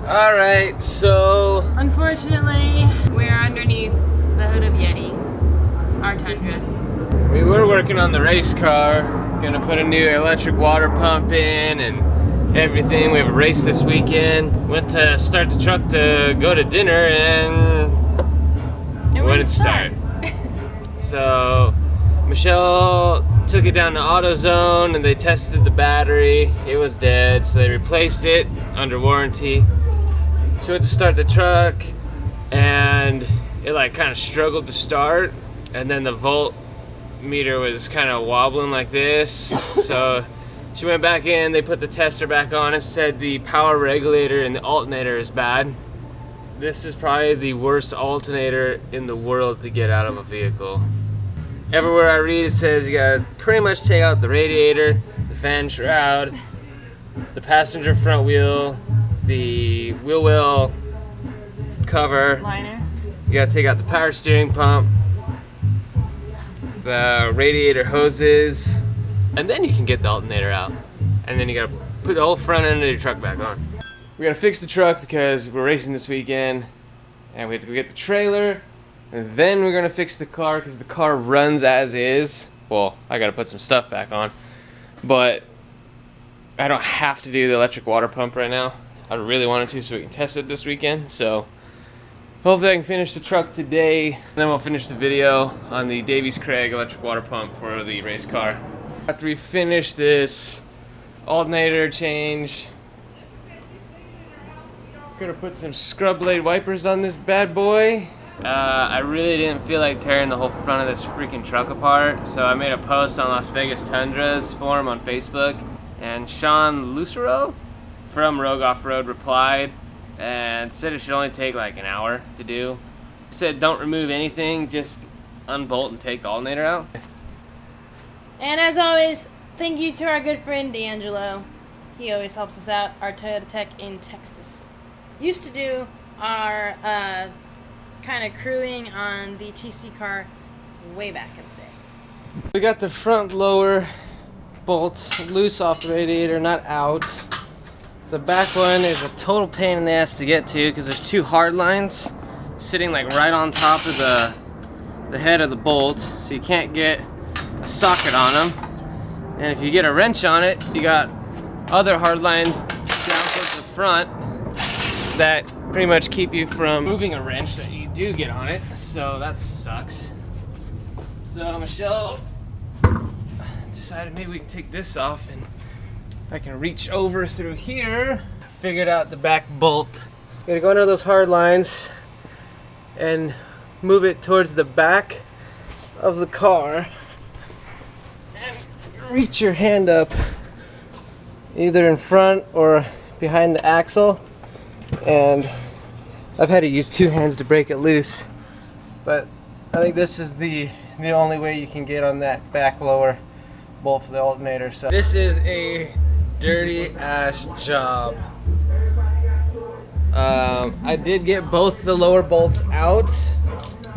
Alright, so... Unfortunately, we're underneath the hood of Yeti, our Tundra. We were working on the race car, gonna put a new electric water pump in and everything. We have a race this weekend. Went to start the truck to go to dinner and it wouldn't start. So Michelle took it down to AutoZone and they tested the battery. It was dead, so they replaced it under warranty. She went to start the truck and it like kind of struggled to start, and then the volt meter was kind of wobbling like this. So she went back in, they put the tester back on and said the power regulator in the alternator is bad. This is probably the worst alternator in the world to get out of a vehicle. Everywhere I read it says you gotta pretty much take out the radiator, the fan shroud, the passenger front wheel, the wheel well cover, Liner. you gotta take out the power steering pump, the radiator hoses, and then you can get the alternator out. And then you gotta put the whole front end of your truck back on. We gotta fix the truck because we're racing this weekend and we have to go get the trailer, and then we're gonna fix the car because the car runs as is. Well, I gotta put some stuff back on, but I don't have to do the electric water pump right now. I really wanted to so we can test it this weekend. So hopefully I can finish the truck today, and then we'll finish the video on the Davies Craig electric water pump for the race car. After we finish this alternator change, gonna put some scrub blade wipers on this bad boy. I really didn't feel like tearing the whole front of this freaking truck apart, so I made a post on Las Vegas Tundras forum on Facebook, and Sean Lucero from Rogue Off-Road replied and said it should only take like an hour to do. He said don't remove anything, just unbolt and take the alternator out. And as always, thank you to our good friend D'Angelo. He always helps us out, our Toyota Tech in Texas. Used to do our kind of crewing on the TC car way back in the day. We got the front lower bolts loose off the radiator, not out. The back one is a total pain in the ass to get to because there's two hard lines sitting like right on top of the head of the bolt, so you can't get a socket on them. And if you get a wrench on it, you got other hard lines down towards the front that pretty much keep you from moving a wrench that you do get on it, so that sucks. So Michelle decided maybe we can take this off and I can reach over through here. Figured out the back bolt. Gonna go under those hard lines and move it towards the back of the car and reach your hand up either in front or behind the axle, and I've had to use two hands to break it loose, but I think this is the only way you can get on that back lower bolt for the alternator. So this is a dirty ass job. I did get both the lower bolts out.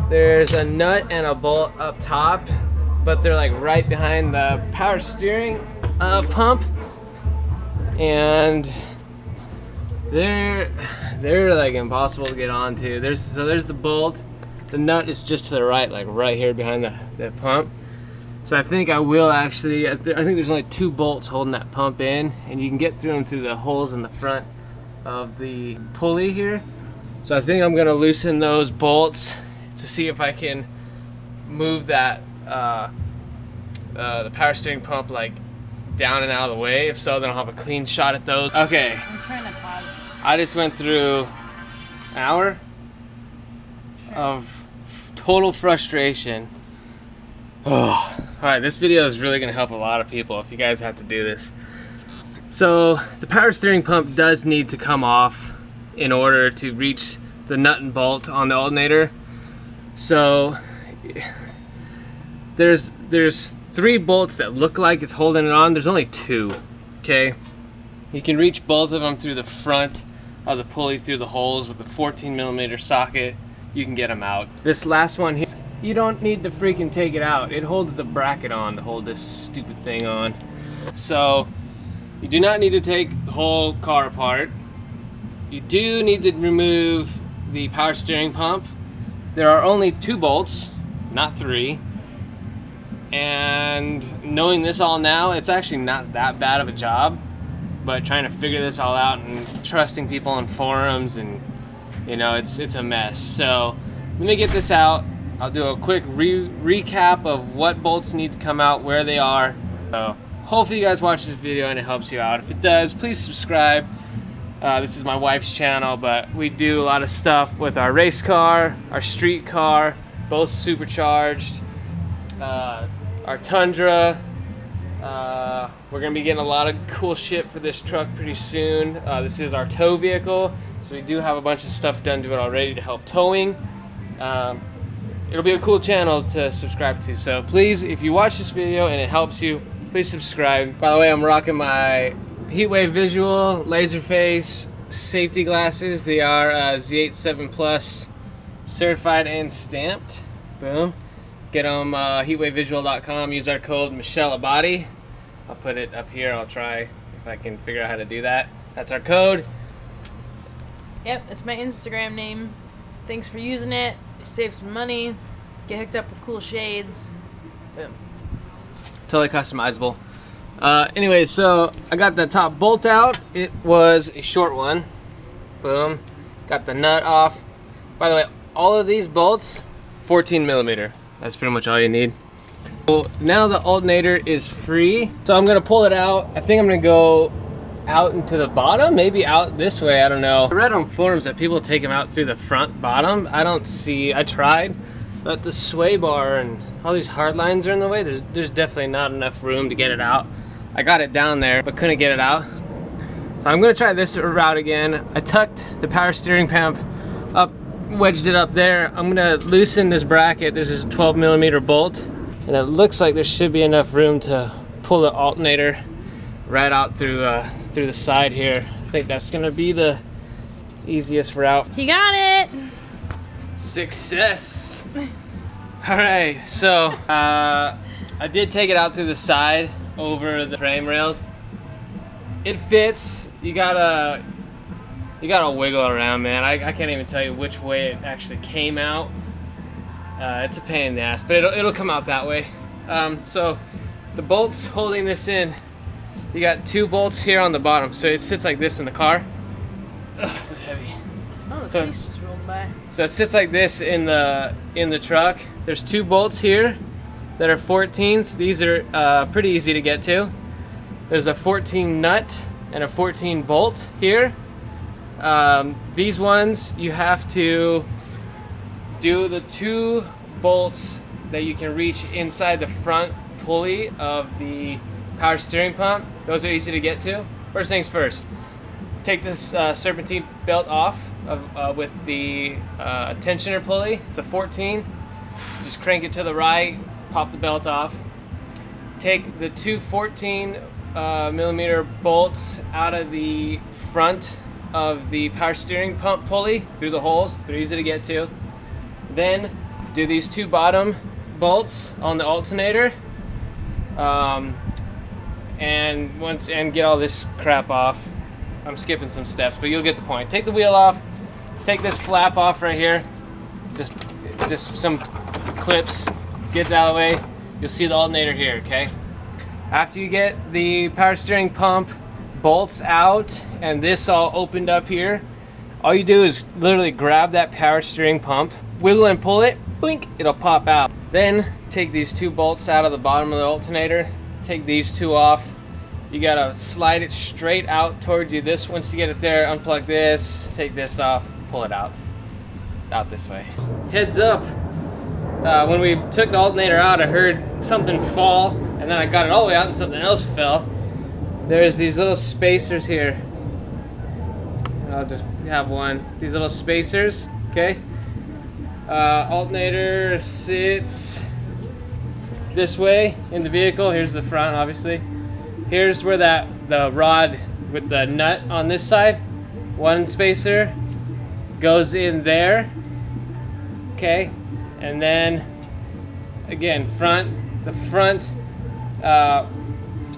There's a nut and a bolt up top, but they're like right behind the power steering pump, and they're like impossible to get onto. There's the bolt. The nut is just to the right, like right here behind the pump. So I think I will actually, I think there's only two bolts holding that pump in, and you can get through them through the holes in the front of the pulley here. So I think I'm gonna loosen those bolts to see if I can move that, the power steering pump like down and out of the way. If so, then I'll have a clean shot at those. Okay. I'm trying to pause. I just went through an hour of total frustration. Oh, alright, this video is really going to help a lot of people if you guys have to do this. So, the power steering pump does need to come off in order to reach the nut and bolt on the alternator. So, there's three bolts that look like it's holding it on. There's only two, okay? You can reach both of them through the front of the pulley through the holes with the 14mm socket. You can get them out. This last one here, you don't need to freaking take it out. It holds the bracket on to hold this stupid thing on. So you do not need to take the whole car apart. you do need to remove the power steering pump. There are only 2 bolts, not 3. And knowing this all now, it's actually not that bad of a job. But trying to figure this all out and trusting people on forums, and you know, it's a mess. So let me get this out. I'll do a quick recap of what bolts need to come out, where they are. So hopefully you guys watch this video and it helps you out. If it does, please subscribe. This is my wife's channel, but we do a lot of stuff with our race car, our street car, both supercharged, our Tundra. We're gonna be getting a lot of cool shit for this truck pretty soon. This is our tow vehicle, so we do have a bunch of stuff done to it already to help towing. It'll be a cool channel to subscribe to, so please, if you watch this video and it helps you, please subscribe. By the way, I'm rocking my Heatwave Visual laser face safety glasses. They are Z87 Plus certified and stamped. Boom. Get them heatwavevisual.com. Use our code Michelle Abadi. I'll put it up here. I'll try if I can figure out how to do that. That's our code. Yep, it's my Instagram name. Thanks for using it. Save some money. Get hooked up with cool shades. Boom. Totally customizable. Anyway, so I got the top bolt out. It was a short one. Boom. Got the nut off. By the way, all of these bolts, 14 millimeter. That's pretty much all you need. Well, now the alternator is free, so I'm gonna pull it out. I think I'm gonna go out into the bottom, maybe out this way, I don't know. I read on forums that people take them out through the front bottom. I don't see, I tried, but the sway bar and all these hard lines are in the way. There's definitely not enough room to get it out. I got it down there, but couldn't get it out. So I'm gonna try this route again. I tucked the power steering pump up, wedged it up there. I'm gonna loosen this bracket. This is a 12 millimeter bolt, and it looks like there should be enough room to pull the alternator right out through the side here. I think that's gonna be the easiest route. You got it! Success! All right, so I did take it out through the side over the frame rails. It fits. You gotta wiggle around, man. I can't even tell you which way it actually came out. It's a pain in the ass, but it'll come out that way. So the bolts holding this in, you got 2 bolts here on the bottom, so it sits like this in the car. Ugh, it's heavy. Oh, the face just rolled by. So it sits like this in the truck. There's 2 bolts here that are 14s. These are pretty easy to get to. There's a 14 nut and a 14 bolt here. These ones, you have to do the 2 bolts that you can reach inside the front pulley of the power steering pump. Those are easy to get to. First things first, take this serpentine belt off with the tensioner pulley. It's a 14. Just crank it to the right, pop the belt off. Take the 2 14 millimeter bolts out of the front of the power steering pump pulley through the holes. They're easy to get to. Then do these 2 bottom bolts on the alternator, and get all this crap off. I'm skipping some steps, but you'll get the point. Take the wheel off. Take this flap off right here. Just some clips. Get that out of the way. You'll see the alternator here. Okay. After you get the power steering pump bolts out and this all opened up here, all you do is literally grab that power steering pump, wiggle and pull it, blink, it'll pop out. Then take these 2 bolts out of the bottom of the alternator, take these 2 off. You gotta slide it straight out towards you. Once you get it there, unplug this, take this off, pull it out this way. Heads up, when we took the alternator out, I heard something fall, and then I got it all the way out and something else fell. There's these little spacers here. I'll just have one. These little spacers, okay? Alternator sits this way in the vehicle. Here's the front, obviously. Here's where the rod with the nut on this side, 1 spacer goes in there, okay? And then again, the front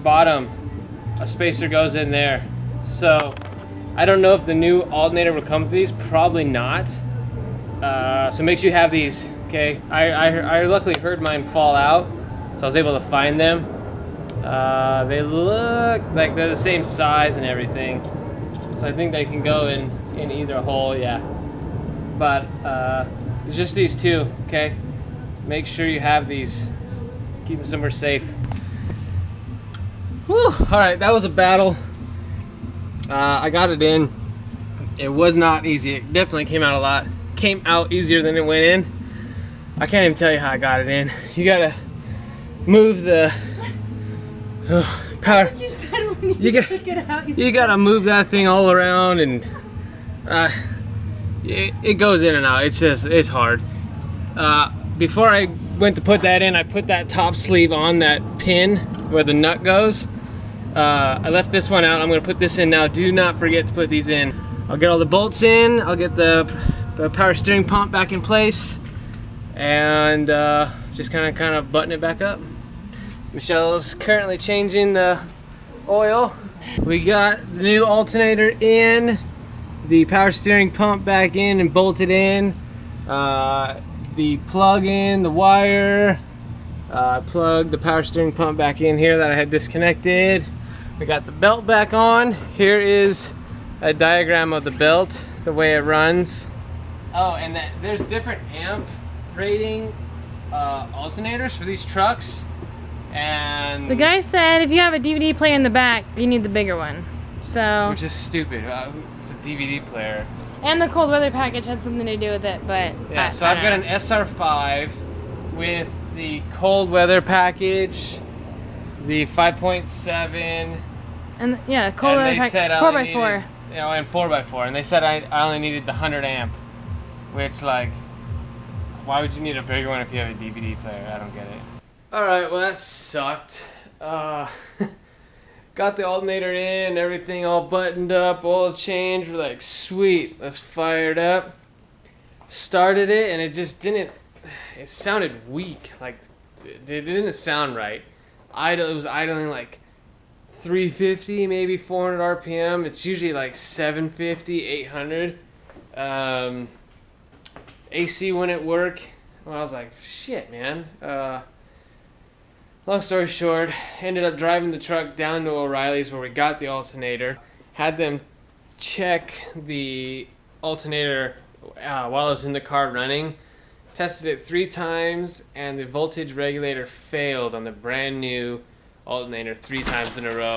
bottom, a spacer goes in there. So I don't know if the new alternator will come with these, probably not. So make sure you have these, okay? I luckily heard mine fall out, so I was able to find them. They look like they're the same size and everything. So I think they can go in either hole, yeah. But it's just these two, okay? Make sure you have these. Keep them somewhere safe. Whew, all right, that was a battle. I got it in. It was not easy. It definitely came out easier than it went in. I can't even tell you how I got it in. You gotta move the power. What you said when you took it out. You gotta move that thing all around, and it goes in and out. It's hard. Before I went to put that in, I put that top sleeve on that pin where the nut goes. I left this one out. I'm gonna put this in now. Do not forget to put these in. I'll get all the bolts in. I'll get the power steering pump back in place, and just kind of button it back up. Michelle's currently changing the oil. We got the new alternator in, the power steering pump back in and bolted in, the plug in, the wire. I plugged the power steering pump back in here that I had disconnected. We got the belt back on. Here is a diagram of the belt, the way it runs. Oh, and there's different amp rating alternators for these trucks. And the guy said if you have a DVD player in the back, you need the bigger one. So. Which is stupid. It's a DVD player. And the cold weather package had something to do with it, but yeah. So I've got an SR5 with the cold weather package, the 5.7, and yeah, cold weather package 4x4. You know, and 4x4, and they said I only needed the 100 amp, which, like, why would you need a bigger one if you have a DVD player? I don't get it. Alright, well that sucked. Got the alternator in, everything all buttoned up, oil change. We're like, sweet, let's fire it up. Started it, and it just didn't, it sounded weak. Like, it didn't sound right. It was idling like 350, maybe 400 RPM. It's usually like 750, 800. AC wouldn't work. Well, I was like, shit, man. Long story short, ended up driving the truck down to O'Reilly's where we got the alternator. Had them check the alternator while I was in the car running. Tested it 3 times, and the voltage regulator failed on the brand new alternator 3 times in a row.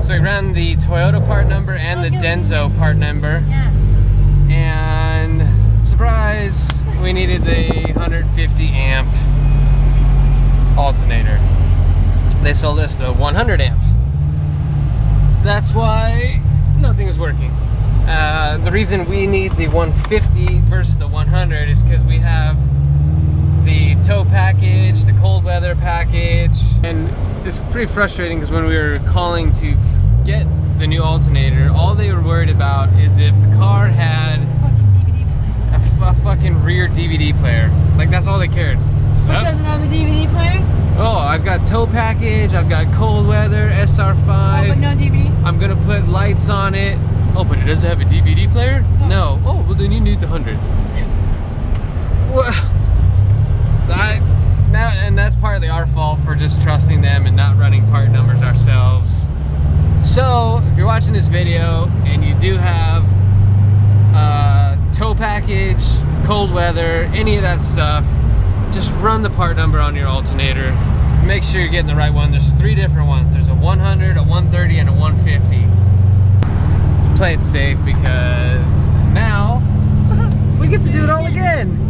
So we ran the Toyota part number and the Denso part number. Yes. And surprise, we needed the 150 amp alternator. They sold us the 100 amp. That's why nothing is working. The reason we need the 150 versus the 100 is because we have the tow package, the cold weather package, and it's pretty frustrating because when we were calling to get the new alternator, all they were worried about is if the car had a fucking rear DVD player. Like, that's all they cared. So it doesn't have the DVD player? Oh, I've got tow package, I've got cold weather, SR5. Oh, but no DVD? I'm gonna put lights on it. Oh, but it doesn't have a DVD player? No. Oh, well then you need the 100. Well, and that's partly our fault for just trusting them and not running part numbers ourselves. So, if you're watching this video and you do have tow package, cold weather, any of that stuff, just run the part number on your alternator. Make sure you're getting the right one. There's 3 different ones. There's a 100, a 130, and a 150. Play it safe because now we get to do it all again.